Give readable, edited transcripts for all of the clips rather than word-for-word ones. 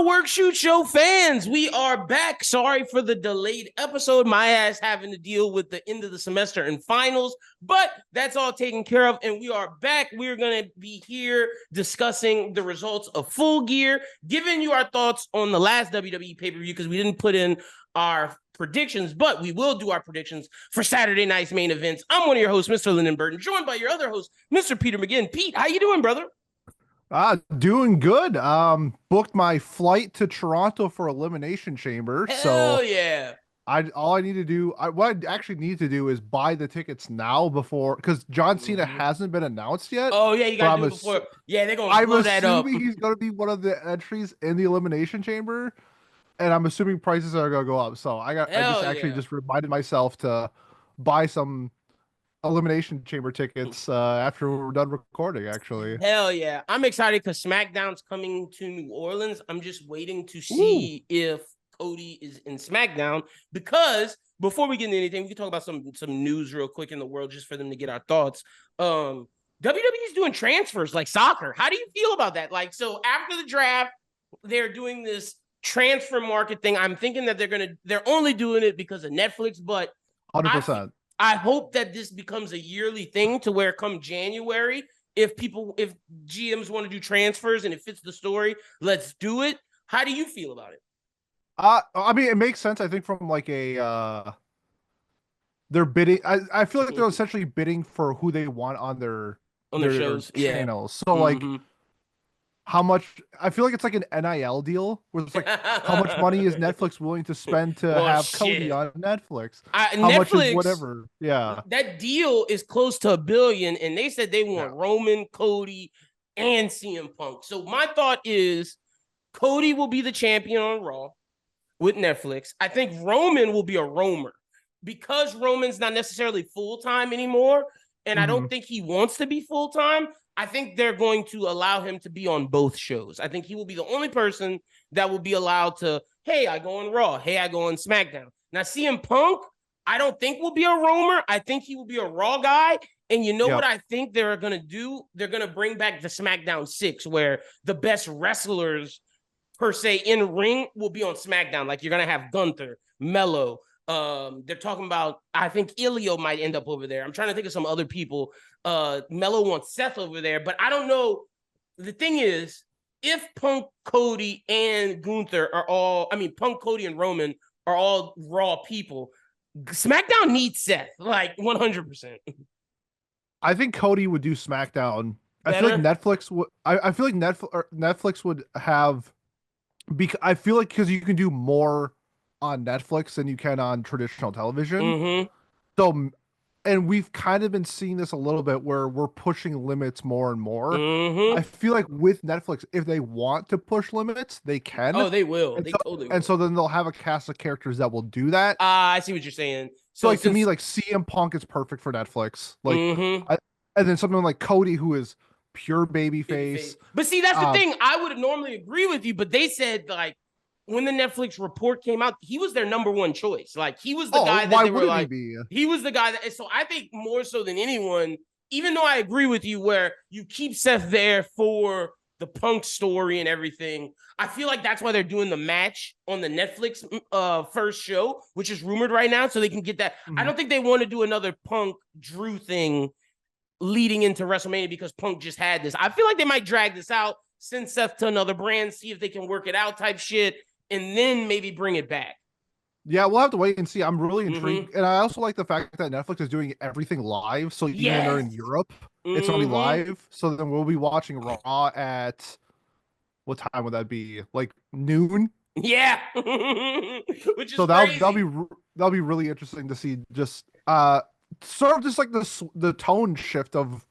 Hello, Work Shoot Show fans. We are back. Sorry for the delayed episode. My ass having to deal with the end of the semester and finals, but that's all taken care of, and we are back. We're going to be here discussing the results of Full Gear, giving you our thoughts on the last WWE pay-per-view because we didn't put in our predictions, but we will do our predictions for Saturday night's main events. I'm one of your hosts, Mr. Lyn and Burton, joined by your other host, Mr. Peter McGinn. Pete, how you doing, brother? Doing good. Booked my flight to Toronto for Elimination Chamber. Hell yeah. All I need to do, what I actually need to do is buy the tickets now before, because John Cena hasn't been announced yet. Oh yeah, you gotta do it before. Yeah, they're gonna blow that up. I'm assuming he's gonna be one of the entries in the Elimination Chamber, and I'm assuming prices are gonna go up. So I just reminded myself to buy some Elimination Chamber tickets after we're done recording, actually. Hell yeah. I'm excited because SmackDown's coming to New Orleans. I'm just waiting to see if Cody is in SmackDown, because before we get into anything, we can talk about some news real quick in the world just for them to get our thoughts. WWE's doing transfers like soccer. How do you feel about that? Like, so after the draft, they're doing this transfer market thing. I'm thinking that they're only doing it because of Netflix, but 100%. I hope that this becomes a yearly thing to where come January, if GMs want to do transfers and it fits the story, let's do it. How do you feel about it? I mean, it makes sense. I think from like they're bidding. I feel like they're essentially bidding for who they want on their shows, channels. So like, how much? I feel like it's like an NIL deal where it's like how much money is Netflix willing to spend to have Cody on Netflix? How much is whatever? Yeah, that deal is close to $1 billion, and they said they want Roman, Cody, and CM Punk. So my thought is Cody will be the champion on Raw with Netflix. I think Roman will be a roamer because Roman's not necessarily full-time anymore, and I don't think he wants to be full-time. I think they're going to allow him to be on both shows. I think he will be the only person that will be allowed to, hey, I go on Raw. Hey, I go on SmackDown. Now, CM Punk, I don't think will be a roamer. I think he will be a Raw guy. And you know what I think they're going to do? They're going to bring back the SmackDown 6, where the best wrestlers, per se, in ring will be on SmackDown. Like, you're going to have Gunther, Mello. They're talking about, I think Ilio might end up over there. I'm trying to think of some other people. Mello wants Seth over there, but I don't know. The thing is, if Punk, Cody, and Gunther Punk, Cody, and Roman are all Raw people, SmackDown needs Seth, like 100%. I think Cody would do SmackDown. I feel like Netflix would. I feel like Netflix would have. I feel like because you can do more on Netflix than you can on traditional television. So, and we've kind of been seeing this a little bit where we're pushing limits more and more. I feel like with Netflix, if they want to push limits, they can. Oh, they will. And Totally will. And so then they'll have a cast of characters that will do that. I see what you're saying. So like, to me, like CM Punk is perfect for Netflix. Like, and then something like Cody, who is pure babyface. But see, that's the thing. I would normally agree with you, but they said, like, when the Netflix report came out, he was their number one choice. Like, he was the guy that they were like, he was the guy that, so I think more so than anyone, even though I agree with you where you keep Seth there for the Punk story and everything, I feel like that's why they're doing the match on the Netflix first show, which is rumored right now, so they can get that. I don't think they want to do another Punk Drew thing leading into WrestleMania because Punk just had this. I feel like they might drag this out, send Seth to another brand, see if they can work it out type shit, and then maybe bring it back. Yeah, we'll have to wait and see. I'm really intrigued. And I also like the fact that Netflix is doing everything live. So even when they're in Europe, it's going to be live. So then we'll be watching Raw at, what time would that be? Like noon? Yeah. Which is so that'll be really interesting to see, just sort of just like the tone shift of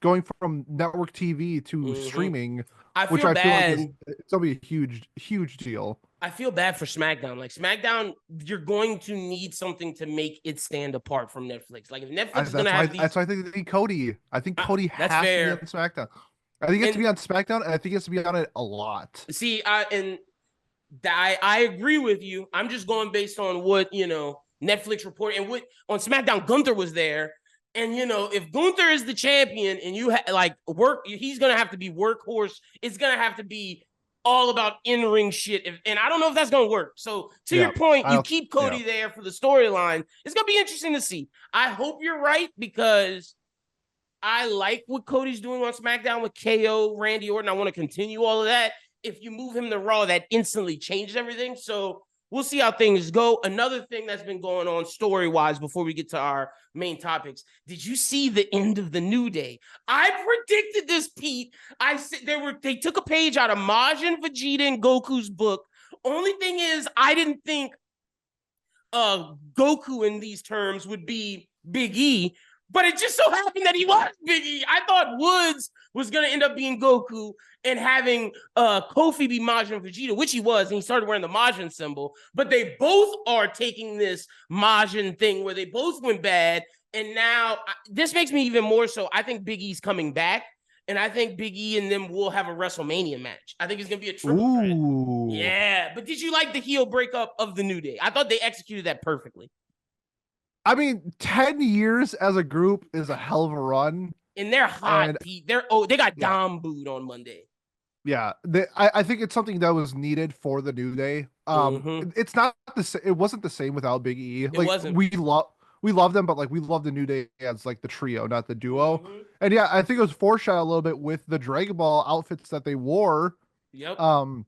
going from network TV to streaming, which I feel like it's gonna be a huge deal. I feel bad for SmackDown. Like, SmackDown, you're going to need something to make it stand apart from Netflix. Like, if Netflix is gonna have these, that's why I think they need Cody. I think Cody has to be on SmackDown. I think it has to be on SmackDown, and I think it has to be on it a lot. See, I agree with you. I'm just going based on what Netflix reported, and what on SmackDown Gunther was there. And, if Gunther is the champion and you he's going to have to be workhorse. It's going to have to be all about in-ring shit. And I don't know if that's going to work. So to your point, you keep Cody there for the storyline. It's going to be interesting to see. I hope you're right because I like what Cody's doing on SmackDown with KO, Randy Orton. I want to continue all of that. If you move him to Raw, that instantly changes everything. So we'll see how things go. Another thing that's been going on story-wise before we get to our main topics. Did you see the end of the New Day? I predicted this, Pete. I said they took a page out of Majin, Vegeta, and Goku's book. Only thing is, I didn't think Goku in these terms would be Big E. But it just so happened that he was Big E. I thought Woods was going to end up being Goku and having Kofi be Majin Vegeta, which he was, and he started wearing the Majin symbol. But they both are taking this Majin thing where they both went bad. And now this makes me even more so. I think Big E's coming back, and I think Big E and them will have a WrestleMania match. I think it's going to be a triple threat. Yeah. But did you like the heel breakup of the New Day? I thought they executed that perfectly. I mean, 10 years as a group is a hell of a run. And they're hot, Pete. They got Dom booed on Monday. Yeah, I think it's something that was needed for the New Day. It's not it wasn't the same without Big E. It wasn't. We love them, but like we love the New Day as like the trio, not the duo. And yeah, I think it was foreshadowed a little bit with the Dragon Ball outfits that they wore. Yep. I'm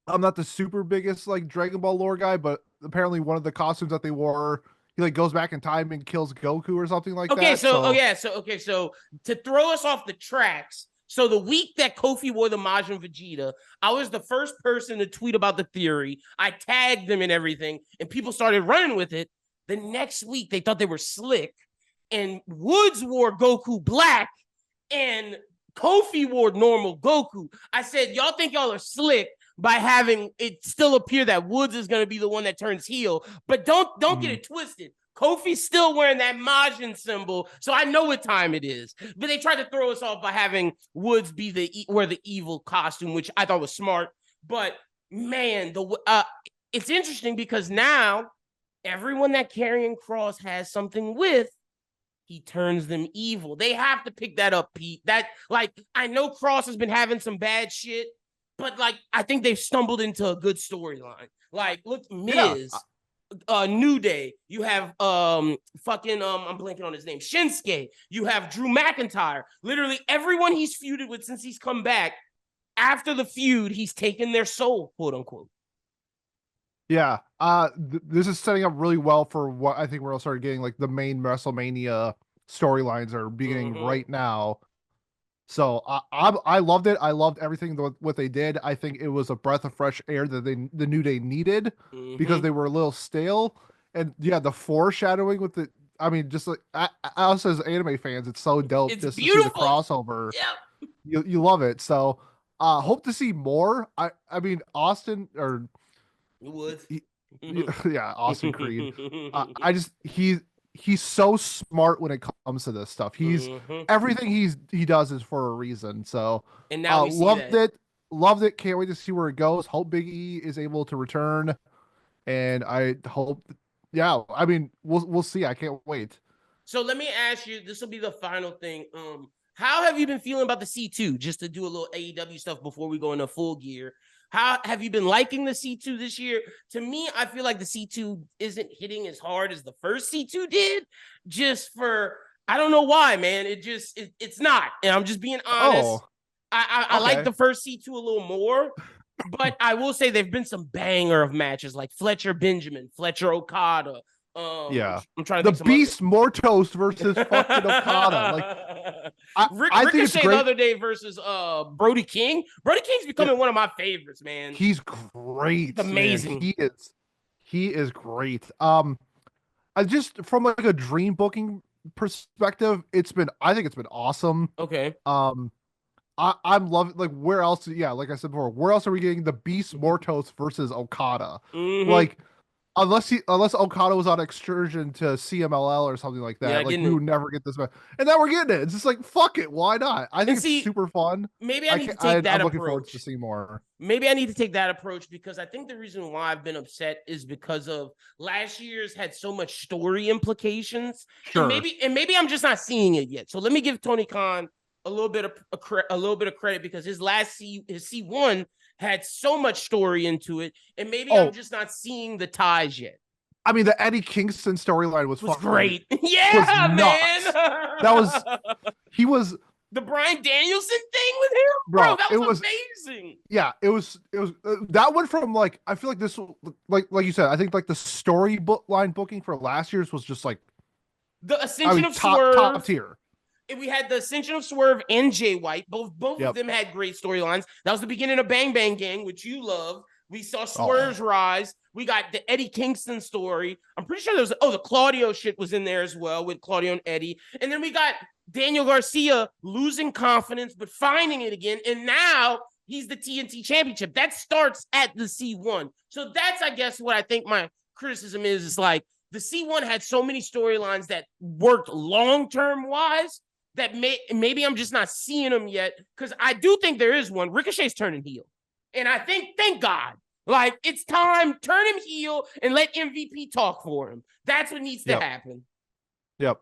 not the super biggest like Dragon Ball lore guy, but apparently one of the costumes that they wore, he like goes back in time and kills Goku or something like that. So to throw us off the tracks, so the week that Kofi wore the Majin Vegeta, I was the first person to tweet about the theory. I tagged them and everything, and people started running with it. The next week, they thought they were slick, and Woods wore Goku black, and Kofi wore normal Goku. I said, y'all think y'all are slick by having it still appear that Woods is going to be the one that turns heel. But don't get it twisted. Kofi's still wearing that Majin symbol, so I know what time it is. But they tried to throw us off by having Woods be wear the evil costume, which I thought was smart. But man, it's interesting because now everyone that Karrion Kross has something with, he turns them evil. They have to pick that up, Pete. I know Kross has been having some bad shit, but like I think they've stumbled into a good storyline. Like, look, Miz, New Day. You have I'm blanking on his name, Shinsuke. You have Drew McIntyre. Literally everyone he's feuded with since he's come back. After the feud, he's taken their soul, quote unquote. Yeah, this is setting up really well for what I think we're all starting getting, like the main WrestleMania storylines are beginning right now. So I loved it. I loved everything what they did. I think it was a breath of fresh air that the New Day needed because they were a little stale. And yeah, the foreshadowing with just like us as anime fans, it's so dope just to see the crossover. Yeah, you love it. So hope to see more. I mean Austin or Woods. Yeah, Austin Creed. He's so smart when it comes to this stuff. Everything he does is for a reason. So and now we loved it. Can't wait to see where it goes. Hope Big E is able to return, and I hope. Yeah, I mean we'll see. I can't wait. So let me ask you. This will be the final thing. How have you been feeling about the C2? Just to do a little AEW stuff before we go into Full Gear. How have you been liking the C2 this year? To me, I feel like the C2 isn't hitting as hard as the first C2 did. I don't know why, man. It's not. And I'm just being honest. I like the first C2 a little more. But I will say there've been some banger of matches like Fletcher Benjamin, Fletcher Okada. I'm trying to think Beast Mortos versus fucking Okada. Ricochet the other day versus Brody King. Brody King's becoming one of my favorites, man. He's great. It's amazing. Man. He is great. I just from like a dream booking perspective, I think it's been awesome. Okay. I'm loving like where else? Yeah, like I said before, where else are we getting the Beast Mortos versus Okada? Like. Unless Okada was on excursion to CMLL or something like that, we would never get this match. And now we're getting it. It's just like, fuck it, why not? I think it's super fun. Maybe I need to take that approach. I'm looking forward to see more. Maybe I need to take that approach because I think the reason why I've been upset is because of last year's had so much story implications. Sure. And maybe I'm just not seeing it yet. So let me give Tony Khan a little bit of credit because his C1 had so much story into it, and maybe I'm just not seeing the ties yet. I mean, the Eddie Kingston storyline was great. Yeah, man. That was he was the Bryan Danielson thing with him, bro. That was amazing. Yeah, it was that went from like, I feel like this, like you said, I think like the line booking for last year's was just like the Ascension of Swerve, top tier. And we had the Ascension of Swerve and Jay White. Both of them had great storylines. That was the beginning of Bang Bang Gang, which you love. We saw Swerve's rise. We got the Eddie Kingston story. I'm pretty sure there was the Claudio shit was in there as well with Claudio and Eddie. And then we got Daniel Garcia losing confidence but finding it again. And now he's the TNT championship. That starts at the C1. So that's, I guess, what I think my criticism is. It's like the C1 had so many storylines that worked long-term wise that maybe I'm just not seeing them yet, because I do think there is one. Ricochet's turning heel. And I think, thank God, like, it's time, turn him heel and let MVP talk for him. That's what needs to happen. Yep.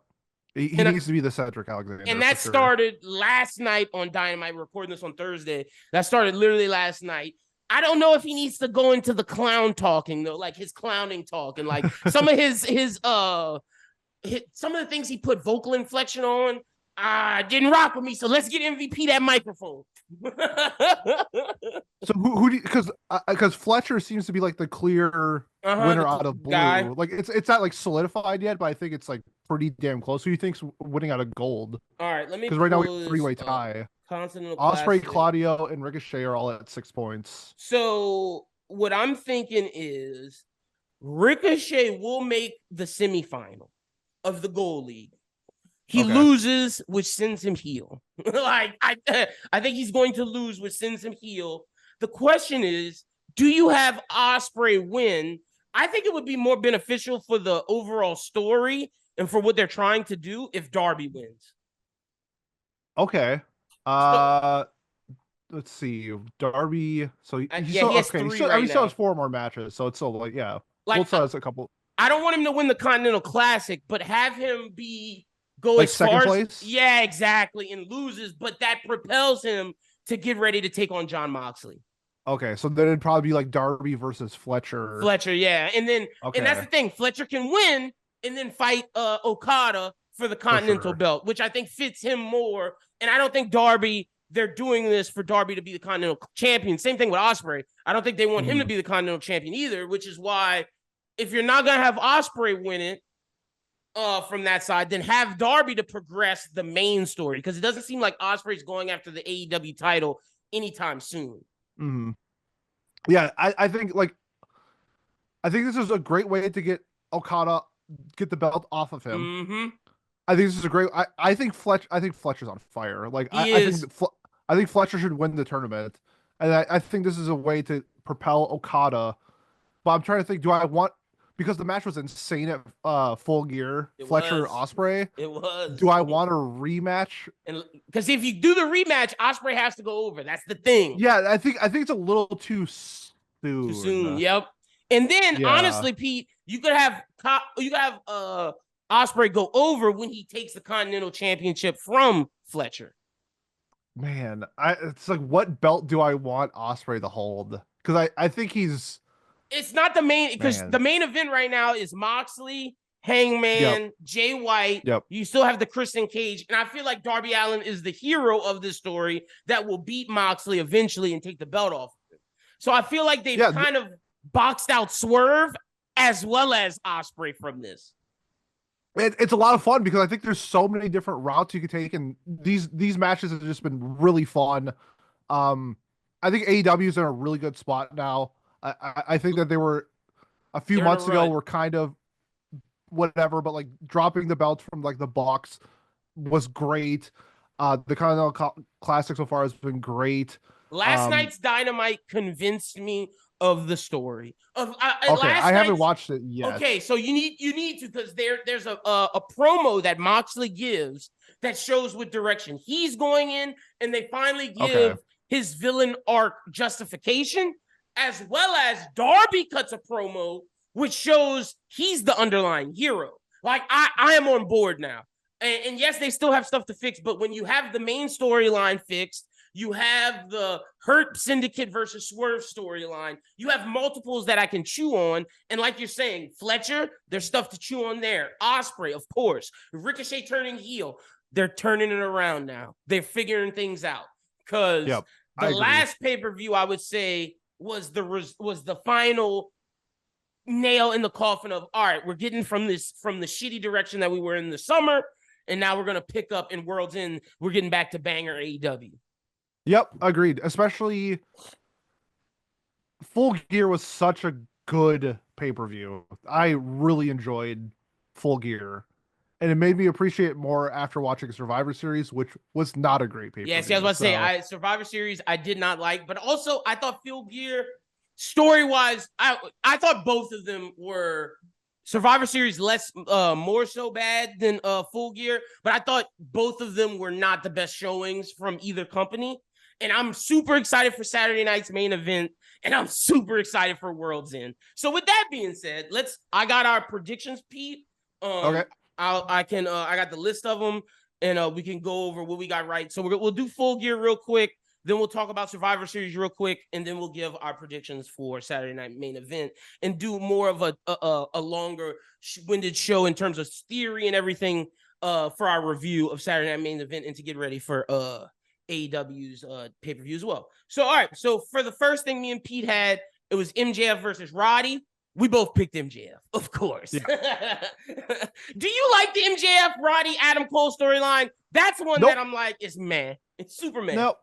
He needs to be the Cedric Alexander. And that started last night on Dynamite. We're recording this on Thursday. That started literally last night. I don't know if he needs to go into the clown talking, though, like his clowning talk, and like some of his some of the things he put vocal inflection on didn't rock with me. So let's get MVP that microphone. So who do you, because Fletcher seems to be like the clear winner out of blue. Guy. Like it's not like solidified yet, but I think it's like pretty damn close. Who do you think's winning out of gold? All right, let me, because right now we have a 3-way tie. Ospreay, Claudio, and Ricochet are all at 6 points. So what I'm thinking is Ricochet will make the semifinal of the Gold League. He loses, which sends him heel. Like I think he's going to lose, which sends him heel. The question is, do you have Ospreay win? I think it would be more beneficial for the overall story and for what they're trying to do if Darby wins. Okay. Let's see. Darby. So he still has 3 right now. He still has 4 more matches, so it's still like both sides a couple. I don't want him to win the Continental Classic, but have him go like as second far place. Yeah, exactly, and loses, but that propels him to get ready to take on Jon Moxley. Okay, so then it'd probably be like Darby versus Fletcher. Yeah, and then and that's the thing. Fletcher can win and then fight Okada for the Continental belt, which I think fits him more. And I don't think Darby, they're doing this for Darby to be the Continental champion. Same thing with Ospreay. I don't think they want him to be the Continental champion either, which is why if you're not going to have Ospreay win it from that side, then have Darby to progress the main story, because it doesn't seem like Ospreay's going after the AEW title anytime soon. Mm-hmm. Yeah, I think this is a great way to get Okada, get the belt off of him. Mm-hmm. I think this is a great. I think Fletcher's on fire. Like I think Fletcher should win the tournament, and I think this is a way to propel Okada. But I'm trying to think. Do I want, because the match was insane at Full Gear, Fletcher Ospreay. It was. Do I want a rematch? And because if you do the rematch, Ospreay has to go over. That's the thing. Yeah, I think it's a little too soon. Too soon. Yep. And then honestly, Pete, you could have Ospreay go over when he takes the Continental Championship from Fletcher. Man, it's like, what belt do I want Ospreay to hold? Because I think he's. It's not the main, because the main event right now is Moxley, Hangman, Jay White. Yep. You still have the Christian Cage, and I feel like Darby Allin is the hero of this story that will beat Moxley eventually and take the belt off of him. So I feel like they've kind of boxed out Swerve as well as Ospreay from this. It's a lot of fun because I think there's so many different routes you could take, and these matches have just been really fun. I think AEW is in a really good spot now. I think that they were a few months ago were kind of whatever, but like dropping the belts from like the box was great. The Continental Classic so far has been great. Last night's Dynamite convinced me of the story. I haven't watched it yet. Okay, so you need to, because there's a promo that Moxley gives that shows what direction he's going in, and they finally give his villain arc justification, as well as Darby cuts a promo which shows he's the underlying hero. Like I am on board now. And yes, they still have stuff to fix, but when you have the main storyline fixed, You have the Hurt Syndicate versus Swerve storyline. You have multiples that I can chew on. And like you're saying, Fletcher, there's stuff to chew on there. Ospreay, of course. Ricochet turning heel. They're turning it around now. They're figuring things out. Because the last pay-per-view, I would say, was the final nail in the coffin of, all right, we're getting from the shitty direction that we were in the summer, and now we're going to pick up in World's End. We're getting back to banger AEW. Yep, agreed. Especially Full Gear was such a good pay-per-view. I really enjoyed Full Gear. And it made me appreciate it more after watching Survivor Series, which was not a great pay-per-view. Yeah, see, I was about to say, Survivor Series I did not like, but also I thought Full Gear, story-wise, I thought both of them were Survivor Series more so bad than Full Gear, but I thought both of them were not the best showings from either company. And I'm super excited for Saturday night's main event, and I'm super excited for World's End. So with that being said, I got our predictions, Pete. Okay. I got the list of them, and we can go over what we got right. So we'll do Full Gear real quick, then we'll talk about Survivor Series real quick, and then we'll give our predictions for Saturday night main event and do more of a longer winded show in terms of theory and everything for our review of Saturday night main event and to get ready for AEW's pay-per-view as well. So all right, so for the first thing me and Pete had, it was MJF versus Roddy. We both picked MJF, of course. Yeah. Do you like the MJF Roddy Adam Cole storyline? That's one that I'm like, it's meh. It's super meh. No,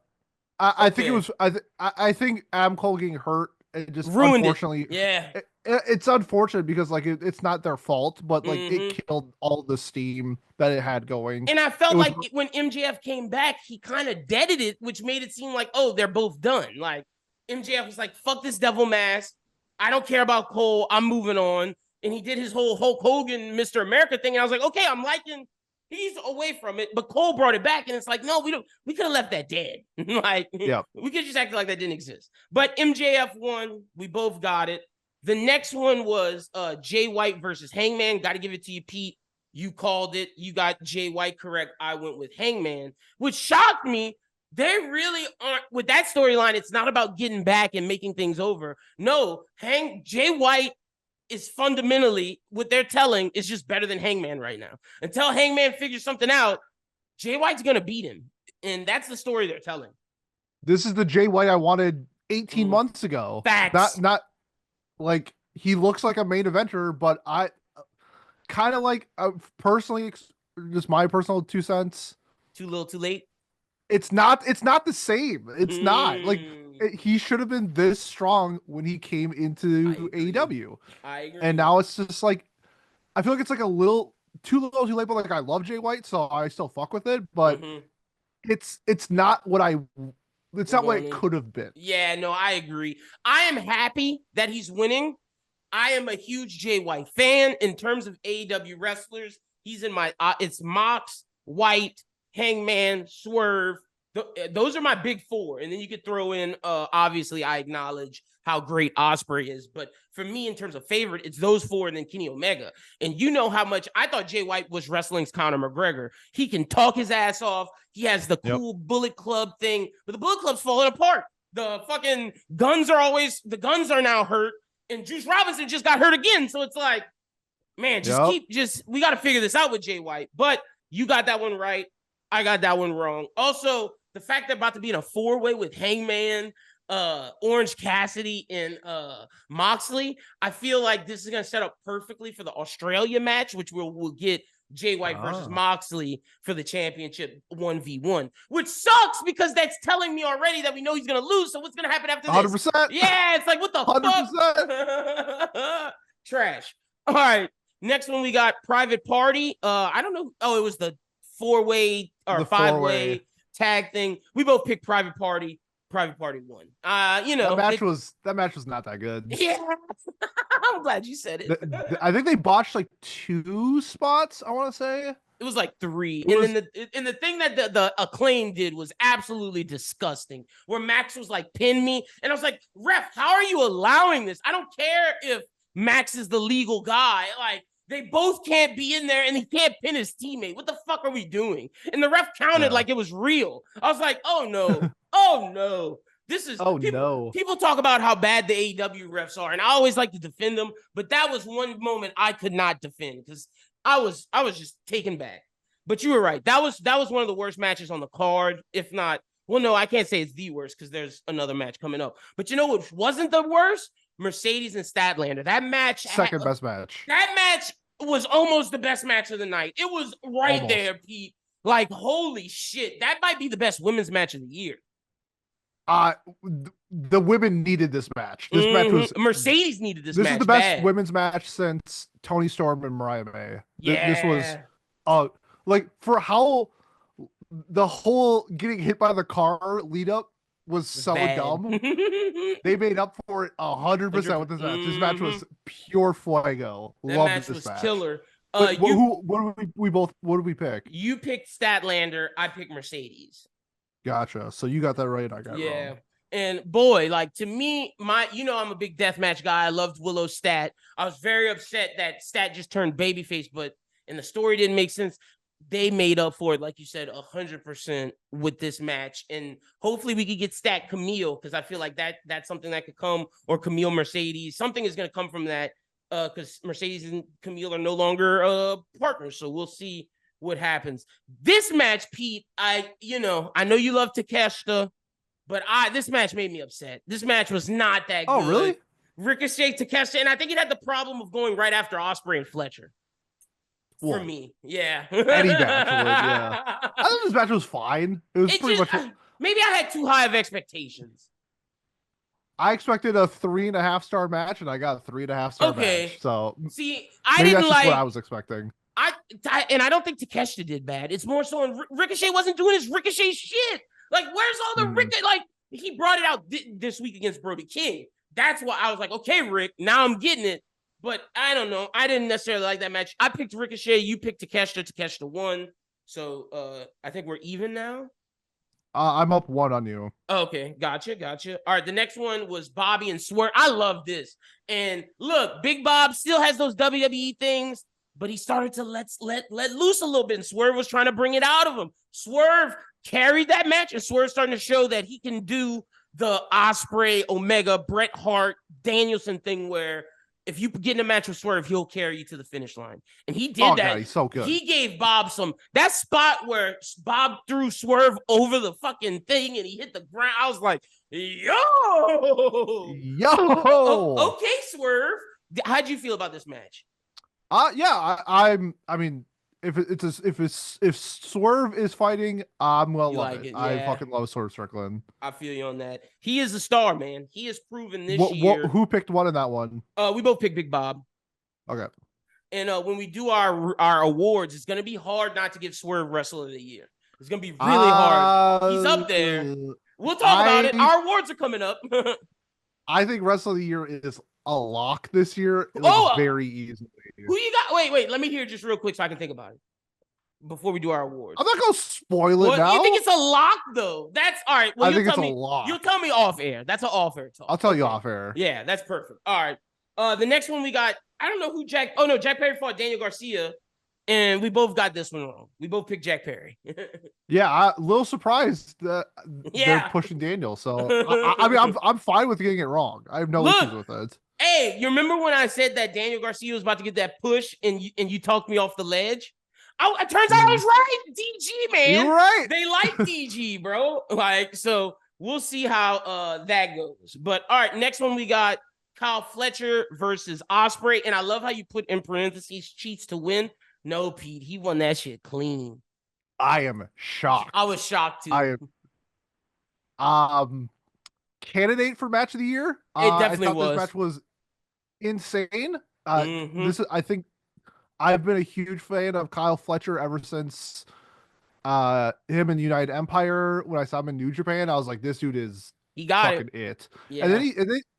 I think it was. I think Adam Cole getting hurt, it just ruined unfortunately. It. Yeah, it's unfortunate because like it's not their fault, but like it killed all the steam that it had going. And I felt like when MJF came back, he kind of deaded it, which made it seem like, oh, they're both done. Like MJF was like, fuck this devil mask. I don't care about Cole. I'm moving on. And he did his whole Hulk Hogan, Mr. America thing. And I was like, okay, I'm liking, he's away from it. But Cole brought it back. And it's like, no, we could have left that dead. Like, we could just act like that didn't exist. But MJF won. We both got it. The next one was Jay White versus Hangman. Got to give it to you, Pete. You called it. You got Jay White correct. I went with Hangman, which shocked me. They really aren't with that storyline. It's not about getting back and making things over. No, Jay White is fundamentally what they're telling is just better than Hangman right now. Until Hangman figures something out, Jay White's gonna beat him, and that's the story they're telling. This is the Jay White I wanted 18 months ago. Facts. Not like he looks like a main eventer, but I kind of like personally, just my personal 2 cents. Too little, too late. It's not the same. It's not like he should have been this strong when he came into AEW. I agree. And now it's just like, I feel like it's like a little too little too late, but like I love Jay White, so I still fuck with it, but it's not what what it could have been. Yeah, no, I agree. I am happy that he's winning. I am a huge Jay White fan in terms of AEW wrestlers. He's in my, it's Mox, White, Hangman, Swerve. Those are my big four. And then you could throw in, obviously, I acknowledge how great Ospreay is. But for me, in terms of favorite, it's those four and then Kenny Omega. And you know how much I thought Jay White was wrestling's Conor McGregor. He can talk his ass off. He has the cool Bullet Club thing. But the Bullet Club's falling apart. The fucking guns are now hurt. And Juice Robinson just got hurt again. So it's like, man, we got to figure this out with Jay White. But you got that one right. I got that one wrong. Also, the fact they're about to be in a 4-way with Hangman, Orange Cassidy, and Moxley, I feel like this is going to set up perfectly for the Australia match, which we'll get Jay White versus Moxley for the championship 1v1, which sucks because that's telling me already that we know he's going to lose. So what's going to happen after this? 100%. Yeah, it's like, what the 100%. Fuck? Trash. All right. Next one, we got Private Party. I don't know. Oh, it was the 4-way or 5-way tag thing. We both picked Private Party. Private Party won. That match was not that good. Yeah, I'm glad you said it. I think they botched like 2 spots. I want to say it was like 3. And then the thing that the Acclaim did was absolutely disgusting. Where Max was like, "Pin me," and I was like, "Ref, how are you allowing this? I don't care if Max is the legal guy. Like." They both can't be in there and he can't pin his teammate. What the fuck are we doing? And the ref counted like it was real. I was like, oh no. Oh no. This is Oh people, no. people talk about how bad the AEW refs are, and I always like to defend them, but that was one moment I could not defend because I was just taken back. But you were right. That was one of the worst matches on the card, if not. Well, no, I can't say it's the worst because there's another match coming up. But you know what wasn't the worst? Mercedes and Statlander. That match, Second best match. That match was almost the best match of the night. It was right there, Pete. Like, holy shit. That might be the best women's match of the year. The women needed this match. This match was Mercedes needed this match. This is the best women's match since Toni Storm and Mariah May. Yeah. This was like for how the whole getting hit by the car lead up was so bad. dumb. They made up for it 100% with this match. This match was pure fuego. Loved this match. Killer. What did we pick? You picked Statlander. I picked Mercedes. Gotcha. So you got that right. I got it wrong. And boy, like to me, I'm a big deathmatch guy. I loved Willow Stat. I was very upset that Stat just turned babyface, and the story didn't make sense. They made up for it, like you said, 100% with this match. And hopefully we could get Stat Camille, because I feel like that's something that could come, or Camille Mercedes. Something is going to come from that, because Mercedes and Camille are no longer partners. So we'll see what happens. This match, Pete, I know you love Takeshita, but this match made me upset. This match was not that good. Oh, really? Ricochet, Takeshita, and I think it had the problem of going right after Ospreay and Fletcher. For me, yeah. Any match would, yeah. I thought this match was fine. It was pretty much. Maybe I had too high of expectations. I expected a 3.5 star match, and I got a 3.5 star match. So see, I didn't like what I was expecting. I don't think Takeshita did bad. It's more so Ricochet wasn't doing his Ricochet shit. Like, where's all the Ricochet? Like, he brought it out this week against Brody King. That's why I was like, okay, Rick, now I'm getting it. But I don't know. I didn't necessarily like that match. I picked Ricochet. You picked Takeshita. Takeshita won. So I think we're even now. I'm up 1 on you. Okay, gotcha. All right, the next one was Bobby and Swerve. I love this. And look, Big Bob still has those WWE things, but he started to let loose a little bit, and Swerve was trying to bring it out of him. Swerve carried that match, and Swerve's starting to show that he can do the Ospreay, Omega, Bret Hart, Danielson thing where if you get in a match with Swerve, he'll carry you to the finish line. And he did that. God, he's so good. He gave Bob that spot where Bob threw Swerve over the fucking thing and he hit the ground. I was like, yo. Okay, Swerve. How'd you feel about this match? Yeah, I mean, if Swerve is fighting, I'm gonna love it. Yeah. I fucking love Swerve Strickland. I feel you on that. He is a star, man. He has proven this year. Who picked one in that one? We both picked Big Bob. Okay. And when we do our awards, it's gonna be hard not to give Swerve Wrestler of the Year. It's gonna be really hard. He's up there. We'll talk about it. Our awards are coming up. I think Wrestler of the Year is a lock this year. Very easily. Who you got? Wait. Let me hear it just real quick so I can think about it before we do our awards. I'm not gonna spoil it now. You think it's a lock though? That's all right. Well, I think it's a lock. You'll tell me off air. That's an off air talk. I'll tell you off air. Yeah, that's perfect. All right. The next one we got. I don't know who Jack. Oh no, Jack Perry fought Daniel Garcia, and we both got this one wrong. We both picked Jack Perry. Yeah, I'm a little surprised that they're pushing Daniel. So I mean, I'm fine with getting it wrong. I have no issues with it. Hey, you remember when I said that Daniel Garcia was about to get that push and you talked me off the ledge? It turns out I was right. DG, man. You're right. They like DG, bro. Like, so we'll see how that goes. But all right, next one we got Kyle Fletcher versus Ospreay. And I love how you put in parentheses cheats to win. No, Pete, he won that shit clean. I am shocked. I was shocked too. I am candidate for match of the year. It definitely was. This match was insane. I think I've been a huge fan of Kyle Fletcher ever since him in United Empire. When I saw him in New Japan, I was like, this dude is fucking it. Yeah. And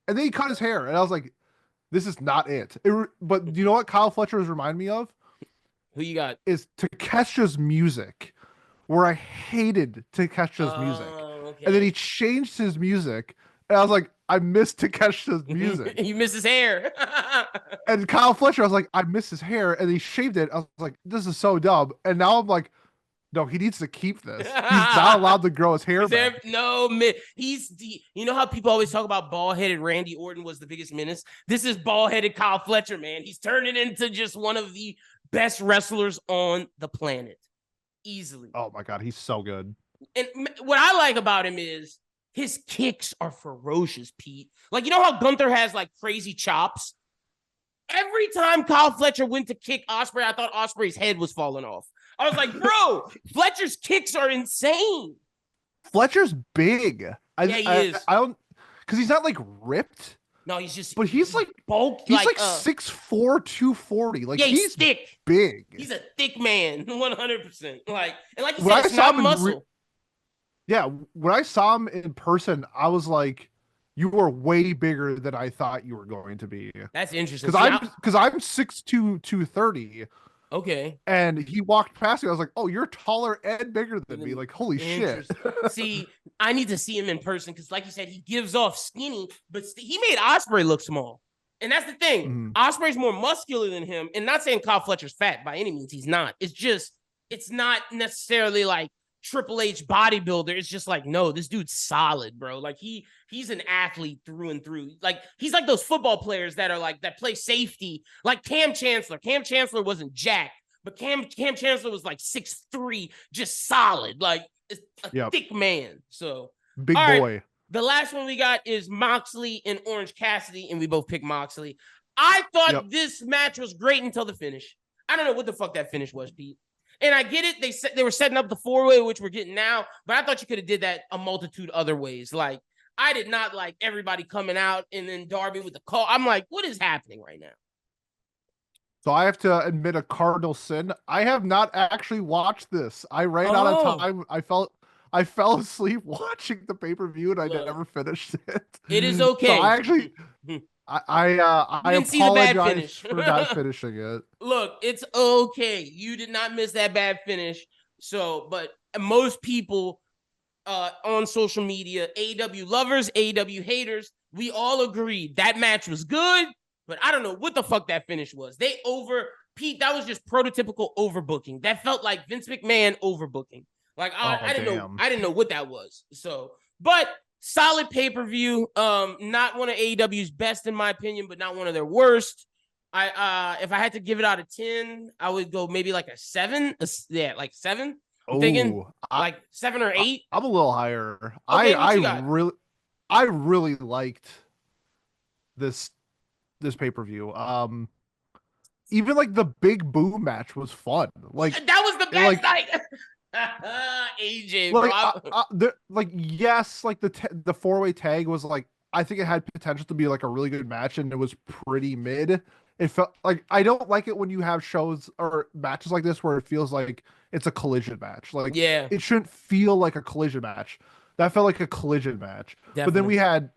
then he cut his hair, and I was like, this is not it. But you know what Kyle Fletcher has reminded me of? Who you got? Is Takesha's music, where I hated Takesha's music. Okay. And then he changed his music, and I was like, I miss Takesha's music. You miss his hair. And Kyle Fletcher, I was like, I miss his hair, and he shaved it. I was like, this is so dumb. And now I'm like, No, he needs to keep this. He's not allowed to grow his hair back. No, man. You know how people always talk about bald-headed Randy Orton was the biggest menace? This is bald-headed Kyle Fletcher, man. He's turning into just one of the best wrestlers on the planet. Easily. Oh my God, he's so good. And what I like about him is his kicks are ferocious, Pete. Like, you know how Gunther has like crazy chops? Every time Kyle Fletcher went to kick Ospreay, I thought Ospreay's head was falling off. I was like, bro, Fletcher's kicks are insane. Fletcher's big. He is. I don't, because he's not like ripped. No, he's just. But he's like bulky. He's like 6'4", 240. Like he's thick. Big. He's a thick man, 100%. Like you said, when it's not muscle. When I saw him in person, I was like, you were way bigger than I thought you were going to be. That's interesting. Because I'm 6'2", 230. Okay. And he walked past me. I was like, oh, you're taller and bigger than me. Like, holy shit. See, I need to see him in person because, like you said, he gives off skinny, but he made Ospreay look small. And that's the thing. Ospreay's more muscular than him. And not saying Kyle Fletcher's fat by any means. He's not. It's just, it's not necessarily like Triple H bodybuilder. It's just like, no, this dude's solid, bro. Like he's an athlete through and through. Like he's like those football players that are like that play safety, like Cam Chancellor. Cam Chancellor wasn't jacked, but Cam Chancellor was like 6'3", just solid, like a thick man. So big boy. Right, the last one we got is Moxley and Orange Cassidy, and we both picked Moxley. I thought this match was great until the finish. I don't know what the fuck that finish was, Pete. And I get it. They were setting up the 4-way, which we're getting now. But I thought you could have did that a multitude other ways. Like, I did not like everybody coming out and then Darby with the call. I'm like, what is happening right now? So I have to admit a cardinal sin. I have not actually watched this. I ran out of time. I fell asleep watching the pay-per-view and I never finished it. It is okay. So I actually... I didn't see the bad finish. For not finishing it. Look, it's okay. You did not miss that bad finish. So, but most people on social media, AEW lovers, AEW haters, we all agreed that match was good, but I don't know what the fuck that finish was. Pete, that was just prototypical overbooking. That felt like Vince McMahon overbooking. Like I didn't know what that was. So, but solid pay-per-view. Not one of AEW's best in my opinion, but not one of their worst. If I had to give it out of 10, I would go maybe like a 7. Like 7. I'm thinking like 7 or 8. I'm a little higher. Okay, I really liked this pay-per-view. Even like the Big Boom match was fun. Like that was the best night. AJ, like yes, like the 4-way tag was like, I think it had potential to be like a really good match, and it was pretty mid. It felt like, I don't like it when you have shows or matches like this where it feels like it's a collision match. Like, it shouldn't feel like a collision match. That felt like a collision match. Definitely. But then we had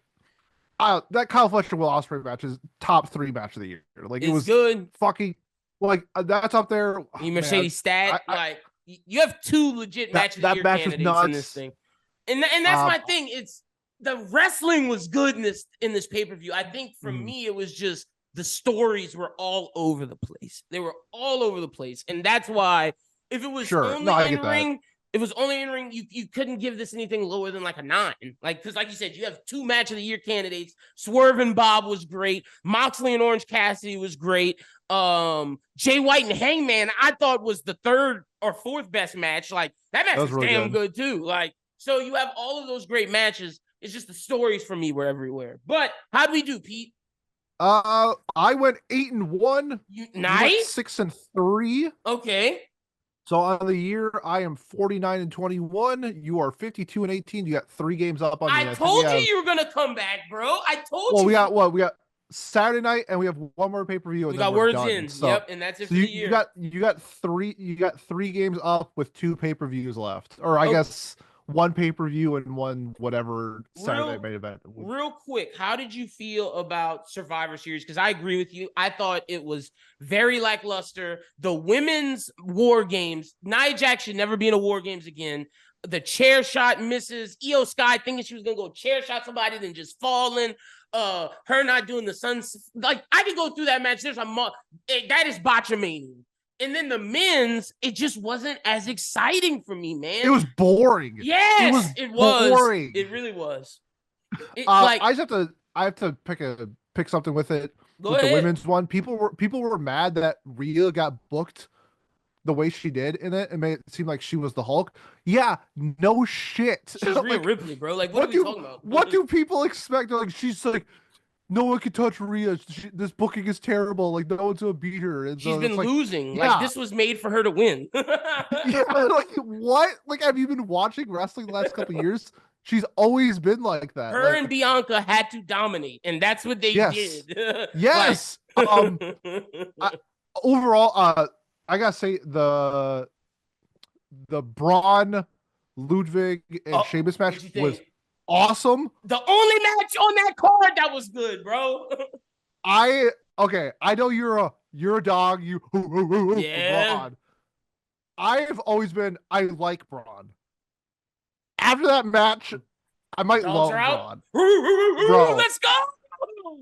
that Kyle Fletcher Will Ospreay match is top 3 match of the year. Like, it was good. Fucking like that's up there. Mercedes stat like. You have 2 legit matches of the year candidates in this thing. And that's my thing. It's the wrestling was good in this pay-per-view. I think for me, it was just the stories were all over the place. They were all over the place. And that's why if it was only in ring, you couldn't give this anything lower than like a 9. Like, because like you said, you have 2 match of the year candidates. Swerve and Bob was great. Moxley and Orange Cassidy was great. Jay White and Hangman, I thought was the 3rd or 4th best match. Like, that match was really damn good too. Like, so you have all of those great matches. It's just the stories for me were everywhere. But how'd we do, Pete? I went 8-1. Nice. 6-3. Okay. So on the year, I am 49-21. You are 52-18. You got 3 games up on me. I told you were gonna come back, bro. I told you. Well, we got Saturday night, and we have one more pay-per-view. We got words in. So, yep, and that's it for the year. You got 3 games up with 2 pay-per-views left, or I guess 1 pay-per-view and 1 whatever Saturday main event. Real quick, how did you feel about Survivor Series? Because I agree with you. I thought it was very lackluster. The women's War Games, Nia Jax should never be in a War Games again. The chair shot misses. Io Sky thinking she was gonna go chair shot somebody, then just falling. Her not doing the sun. Like, I could go through that match. That is botchamania. And then the men's, it just wasn't as exciting for me, man. It was boring. Yes, it was. Boring. It really was. I have to pick something with it. Go with ahead. The women's one. People were mad that Rhea got booked the way she did in it and made it seem like she was the Hulk. Yeah, no shit. She's like, Rhea Ripley, bro. Like, what are we talking about? What do people expect? Like, she's like, no one can touch Rhea. This booking is terrible. Like, no one's gonna beat her. And she's so been losing. Yeah. Like, this was made for her to win. Yeah, like what? Like, have you been watching wrestling the last couple of years? She's always been like that. Her and Bianca had to dominate, and that's what they did. Yes. Overall, I gotta say the Braun, Ludwig, and Sheamus match was awesome. The only match on that card that was good, bro. I know you're a dog. Yeah. Braun. I've always been. I like Braun. After that match, I might love Braun. Bro, let's go.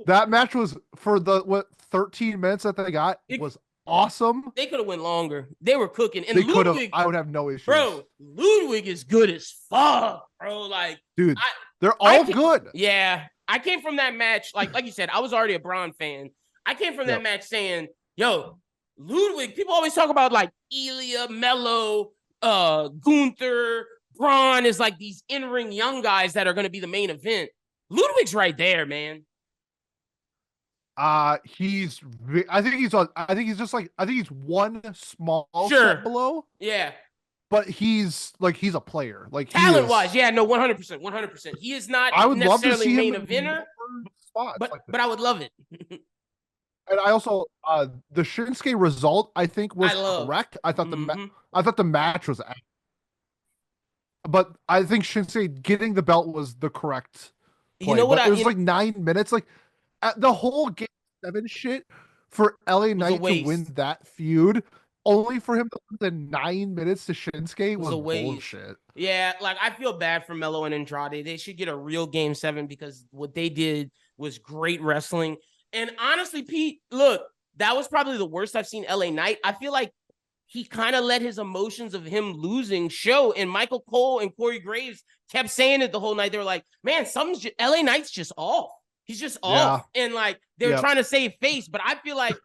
That match was for the 13 minutes that they got was awesome. They could have went longer. They were cooking. And they could have. I would have no issues. Bro, Ludwig is good as fuck, bro. Like, dude, they're all good. Yeah. I came from that match, like you said, I was already a Braun fan. I came from that match saying, yo, Ludwig, people always talk about like Ilya, Mello, Gunther, Braun is like these in-ring young guys that are going to be the main event. Ludwig's right there, man. I think he's one small step below. Yeah. But he's a player. Like, talent-wise, yeah, no, 100%, 100%. He is not I would love to see main him eventer, but I would love it. And I also the Shinsuke result I think was correct. I thought the match was, but I think Shinsuke getting the belt was the correct play. You know what? It was like 9 minutes. Like the whole Game 7 shit for LA Knight to win that feud, only for him to lose in 9 minutes to Shinsuke was bullshit. Yeah, like I feel bad for Mello and Andrade. They should get a real Game 7 because what they did was great wrestling. And honestly, Pete, look, that was probably the worst I've seen LA Knight. I feel like he kind of let his emotions of him losing show. And Michael Cole and Corey Graves kept saying it the whole night. They were like, man, LA Knight's just off. He's just off. And like, they were trying to save face. But I feel like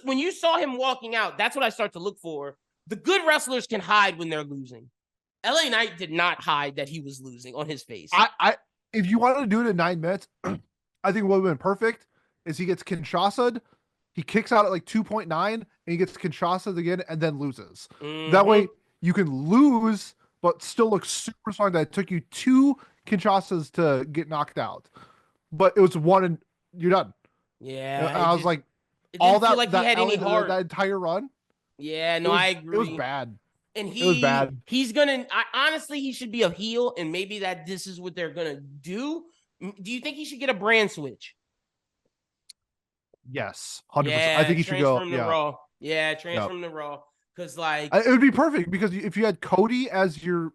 when you saw him walking out, that's what I start to look for. The good wrestlers can hide when they're losing. LA Knight did not hide that he was losing on his face. If you wanted to do it in 9 minutes, I think what would have been perfect is he gets Kinshasa'd, he kicks out at like 2.9, and he gets Kinshasa'd again and then loses. That way you can lose, but still look super strong. That it took you 2 Kinshasas to get knocked out. But it was one and you're done. Yeah. And I was like, all that, like that, that entire run. Yeah, no, I agree. It was bad. And it was bad. Honestly, he should be a heel, and maybe this is what they're gonna do. Do you think he should get a brand switch? Yes, 100%. I think he should go. Raw. Yeah, transfer him to Raw. Because like it would be perfect because if you had Cody as your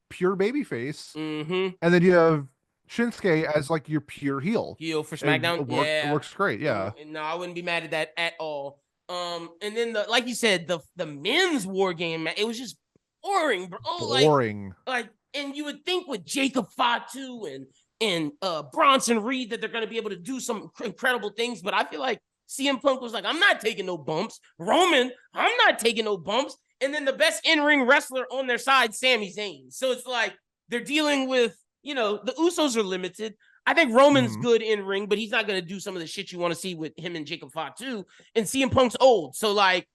pure babyface, and then you have Shinsuke as like your pure heel for SmackDown, it works great. Yeah, no, I wouldn't be mad at that at all. And then like you said, the men's war game, it was just boring, bro. Boring. Like, and you would think with Jacob Fatu and Bronson Reed that they're going to be able to do some incredible things, but I feel like CM Punk was like, I'm not taking no bumps. Roman, I'm not taking no bumps. And then the best in-ring wrestler on their side, Sami Zayn. So it's like they're dealing with, the Usos are limited. I think Roman's good in-ring, but he's not going to do some of the shit you want to see with him and Jacob Fatu. And CM Punk's old. So like,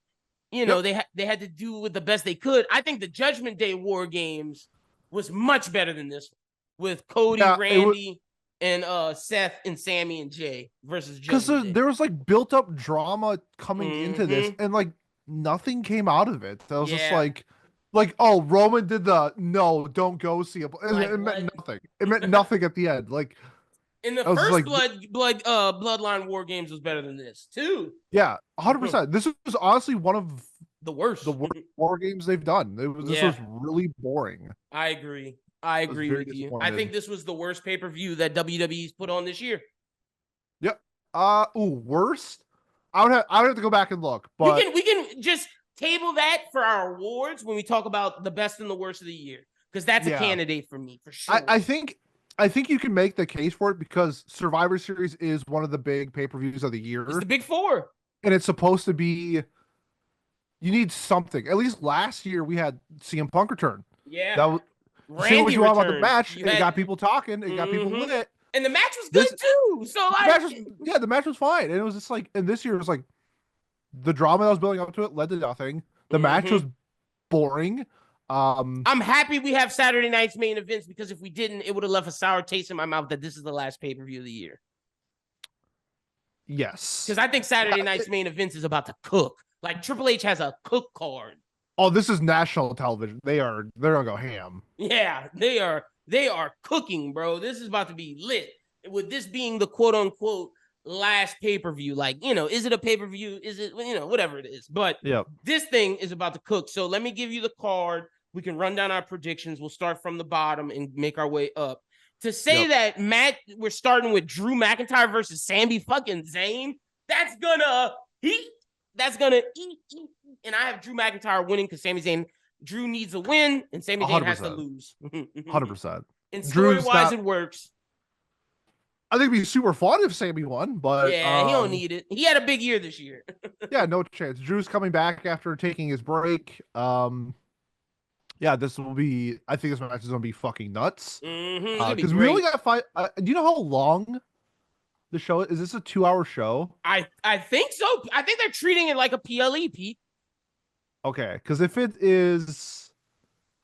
they had to do with the best they could. I think the Judgment Day War Games was much better than this one. With Cody, Randy, and Seth and Sammy and Jay versus because there was like built up drama coming into this, and like nothing came out of it. That was just like, oh, Roman did don't go see it. It meant nothing. It meant nothing at the end. Like in the first Bloodline War Games was better than this too. Yeah, 100%. This was honestly one of the worst War Games they've done. This was really boring. I agree. I agree with you. I think this was the worst pay-per-view that WWE's put on this year. Yep. Worst? I would have to go back and look, but we can just table that for our awards when we talk about the best and the worst of the year, because that's a candidate for me for sure. I think you can make the case for it because Survivor Series is one of the big pay-per-views of the year. It's the big four, and it's supposed to be. You need something. At least last year we had CM Punk return. Yeah, that was. Say what you want about the match. It got people talking. It got people lit. And the match was good too. So the match was fine. And it was just like, and this year was like, the drama that was building up to it led to nothing. The match was boring. I'm happy we have Saturday night's main events, because if we didn't, it would have left a sour taste in my mouth that this is the last pay-per-view of the year. Yes. Because I think Saturday night's main events is about to cook. Like Triple H has a cook card. Oh, this is national television. They're gonna go ham. Yeah, they are cooking, bro. This is about to be lit. With this being the quote unquote last pay-per-view, like, is it a pay-per-view? Is it, whatever it is. But this thing is about to cook. So let me give you the card. We can run down our predictions. We'll start from the bottom and make our way up. To say that we're starting with Drew McIntyre versus Sami fucking Zayn, that's gonna eat. And I have Drew McIntyre winning because Sami Zayn, Drew needs a win and Sami Zayn has to lose. 100%. And story-wise, it works. I think it'd be super fun if Sami won, but he don't need it. He had a big year this year. Yeah, no chance. Drew's coming back after taking his break. This will be. I think this match is gonna be fucking nuts. Because we only got 5. Do you know how long the show is? This a 2-hour show? I think so. I think they're treating it like a PLE, Pete. Okay, because if this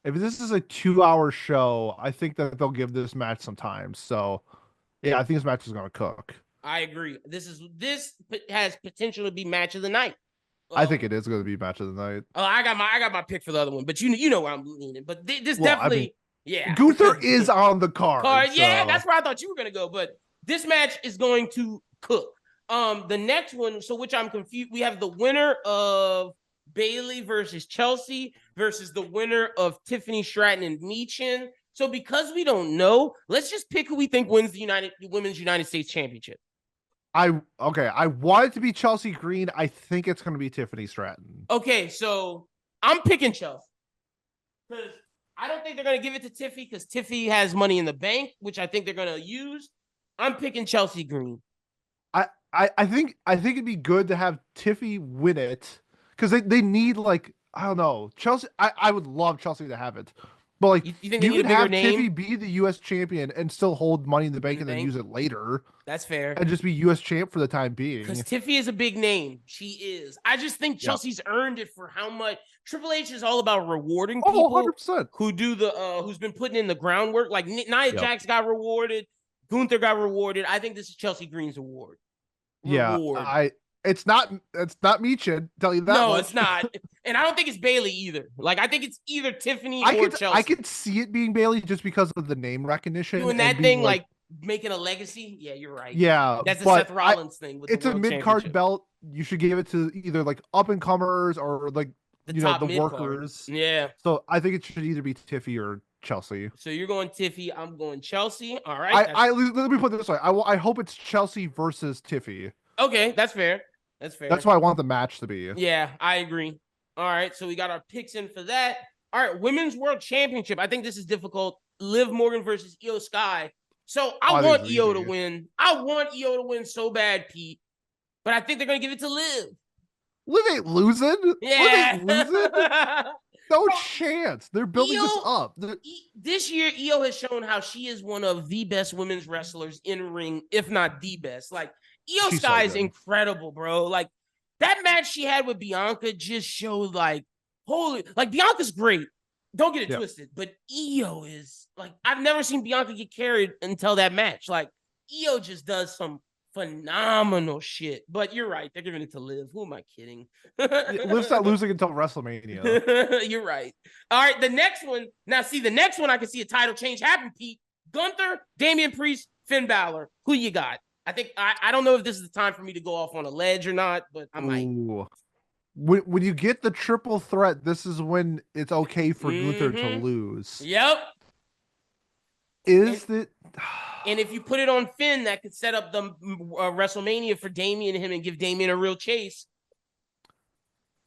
is a 2-hour show, I think that they'll give this match some time. So, I think this match is gonna cook. I agree. This has potential to be match of the night. I think it is going to be match of the night. Oh, I got my pick for the other one, but you know where I'm leaning. But this definitely, Gunther is on the card. So. Yeah, that's where I thought you were gonna go. But this match is going to cook. The next one, so which I'm confused. We have the winner of Bayley versus Chelsea versus the winner of Tiffany Stratton and Michin. So because we don't know, let's just pick who we think wins the Women's United States Championship. I want it to be Chelsea Green. I think it's going to be Tiffany Stratton. Okay, so I'm picking Chelsea because I don't think they're going to give it to Tiffy because Tiffy has money in the bank, which I think they're going to use. I'm picking Chelsea Green. I think it'd be good to have Tiffy win it because they need, like, I don't know, Chelsea. I would love Chelsea to have it. But, like, you think they need a bigger name? Tiffy be the U.S. champion and still hold money in the bank and then use it later. That's fair. And just be U.S. champ for the time being. Because Tiffy is a big name. She is. I just think Chelsea's earned it for how much. Triple H is all about rewarding people 100%. who do who's been putting in the groundwork. Like Nia Jax got rewarded. Gunther got rewarded. I think this is Chelsea Green's award. It's not Michin, tell you that. No, much. It's not. And I don't think it's Bayley either. Like, I think it's either Tiffany or Chelsea. I could see it being Bayley just because of the name recognition. Doing that thing, like making a legacy. Yeah, you're right. Yeah. That's the Seth Rollins thing. It's a mid-card belt. You should give it to either, like, up-and-comers or, like, the workers. Yeah. So I think it should either be Tiffy or Chelsea. So you're going Tiffy. I'm going Chelsea. All right. Let me put it this way. I hope it's Chelsea versus Tiffy. Okay, that's fair. That's what I want the match to be. Yeah, I agree. All right, so we got our picks in for that. All right, Women's World Championship. I think this is difficult. Liv Morgan versus Io Sky. So I want Io to win. I want Io to win so bad, Pete. But I think they're going to give it to Liv. Liv ain't losing. Yeah. Liv ain't losing. No chance. They're building this up. This year, Io has shown how she is one of the best women's wrestlers in ring, if not the best. Like, Io Sky is incredible, bro. Like, that match she had with Bianca just showed, like, Bianca's great. Don't get it twisted. But Io is, like, I've never seen Bianca get carried until that match. Like, Io just does some phenomenal shit. But you're right. They're giving it to Liv. Who am I kidding? Liv's not losing until WrestleMania. You're right. All right, the next one. Now, see, the next one I can see a title change happen, Pete. Gunther, Damian Priest, Finn Balor. Who you got? I think I don't know if this is the time for me to go off on a ledge or not, but I might. Ooh. When you get the triple threat, this is when it's okay for Gunther to lose. Yep. Is it? And if you put it on Finn, that could set up the WrestleMania for Damian and him and give Damian a real chase.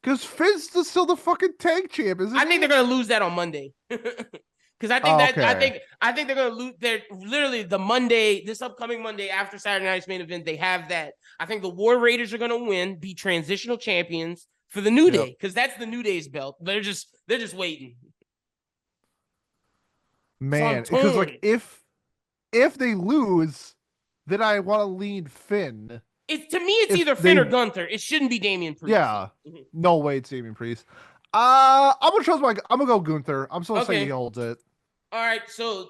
Because Finn's still the fucking tag champ, isn't he? I think they're gonna lose that on Monday. Because I think I think they're gonna lose. They're literally the Monday, this upcoming Monday after Saturday night's main event. They have that. I think the War Raiders are gonna win, be transitional champions for the New Day, because that's the New Day's belt. They're just waiting. Man, because like if they lose, then I want to lean Finn. To me, it's either Finn or Gunther. It shouldn't be Damian Priest. Yeah, no way it's Damian Priest. I'm gonna go Gunther. I'm still saying he holds it. All right, so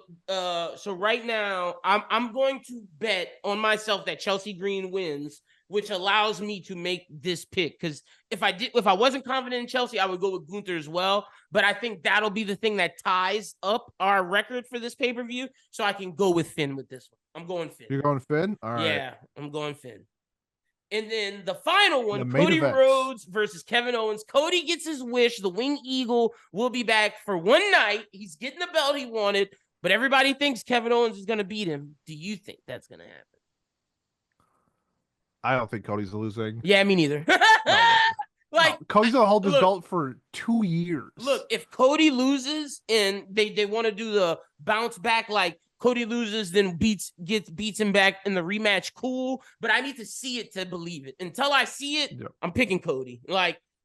right now I'm going to bet on myself that Chelsea Green wins, which allows me to make this pick. Because if I wasn't confident in Chelsea, I would go with Gunther as well. But I think that'll be the thing that ties up our record for this pay-per-view, so I can go with Finn with this one. I'm going Finn. You're going Finn? All right. Yeah, I'm going Finn. And then the final one, Cody Rhodes versus Kevin Owens. Cody gets his wish. The Winged Eagle will be back for one night. He's getting the belt he wanted, but everybody thinks Kevin Owens is going to beat him. Do you think that's going to happen? I don't think Cody's losing. Yeah, me neither. Cody's going to hold his belt for 2 years. Look, if Cody loses and they want to do the bounce back, like Cody loses, then beats him back in the rematch, cool. But I need to see it to believe it. Until I see it, I'm picking Cody. And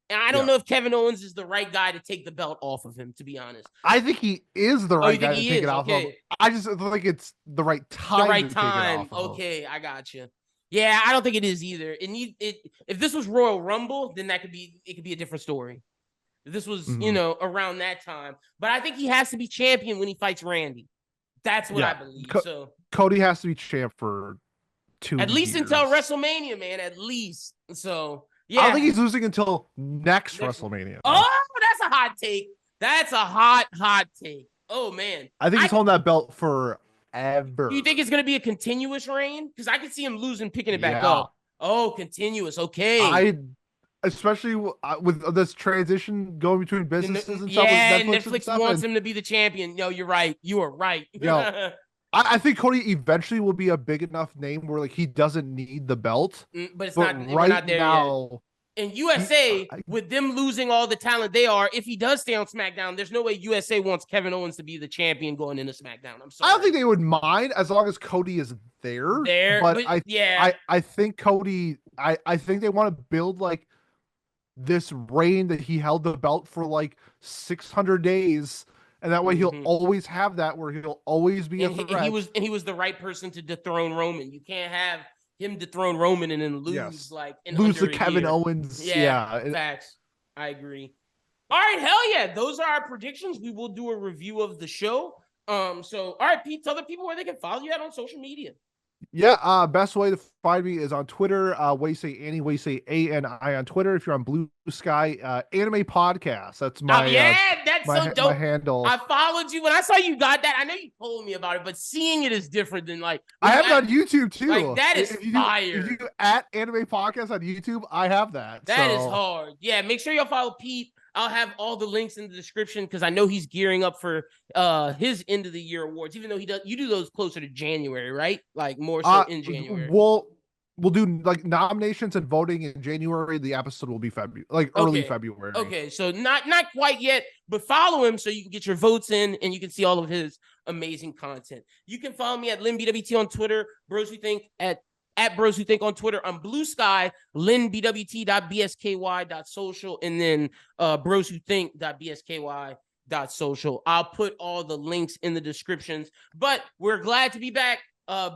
I don't know if Kevin Owens is the right guy to take the belt off of him, to be honest. I think he is the right guy to take it off of him. I just think it's the right time. The right time. Okay, I got you. Yeah, I don't think it is either. If this was Royal Rumble, then it could be a different story. If this was, around that time. But I think he has to be champion when he fights Randy. That's what I believe. So Cody has to be champ for 2 years. At least until WrestleMania, man. At least. So yeah. I don't think he's losing until next WrestleMania. Oh, that's a hot take. That's a hot take. Oh man. I think he's holding that belt forever. Do you think it's gonna be a continuous reign? Because I could see him losing, picking it back up. Oh, continuous. Okay. Especially with this transition going between businesses and stuff. Yeah, Netflix wants him to be the champion. No, you're right. You are right. I think Cody eventually will be a big enough name where he doesn't need the belt. But we're not there now. Yet. In USA, with them losing all the talent they are, if he does stay on SmackDown, there's no way USA wants Kevin Owens to be the champion going into SmackDown. I'm sorry. I don't think they would mind as long as Cody is there. But I think Cody. I think they want to build this reign that he held the belt for 600 days, and that way he'll always have that, where he'll always be a threat. And he was the right person to dethrone Roman. You can't have him dethrone Roman and then lose to Kevin Owens. Yeah, facts. I agree. All right, hell yeah, those are our predictions. We will do a review of the show. So all right, Pete, tell the people where they can follow you at on social media. Yeah, best way to find me is on Twitter. Waysay Annie, Waysay ANI on Twitter. If you're on BlueSky, Anime Podcast. That's my that's so dope. My handle. I followed you when I saw you got that. I know you told me about it, but seeing it is different than I have it on YouTube too. That is fire. If you at Anime Podcast on YouTube, I have that. That is hard. Yeah, make sure y'all follow Pete. I'll have all the links in the description because I know he's gearing up for his end of the year awards. Even though you do those closer to January, right? More so in January. We'll do nominations and voting in January. The episode will be February, early February. Okay, so not quite yet, but follow him so you can get your votes in and you can see all of his amazing content. You can follow me at LynBWT on Twitter, BrosWhoThink at BrosWhoThink on Twitter. On BlueSky, lynbwt.bsky.social, and then broswhothink.bsky.social. I'll put all the links in the descriptions. But we're glad to be back.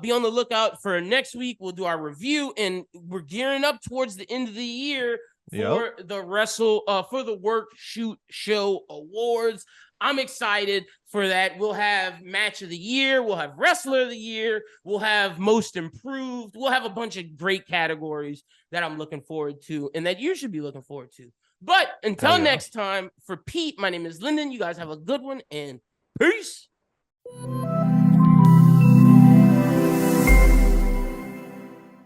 Be on the lookout for next week. We'll do our review, and we're gearing up towards the end of the year for the Work Shoot Show Awards. I'm excited for that. We'll have Match of the Year. We'll have Wrestler of the Year. We'll have Most Improved. We'll have a bunch of great categories that I'm looking forward to and that you should be looking forward to. But until next time, for Pete, my name is Lyndon. You guys have a good one, and peace.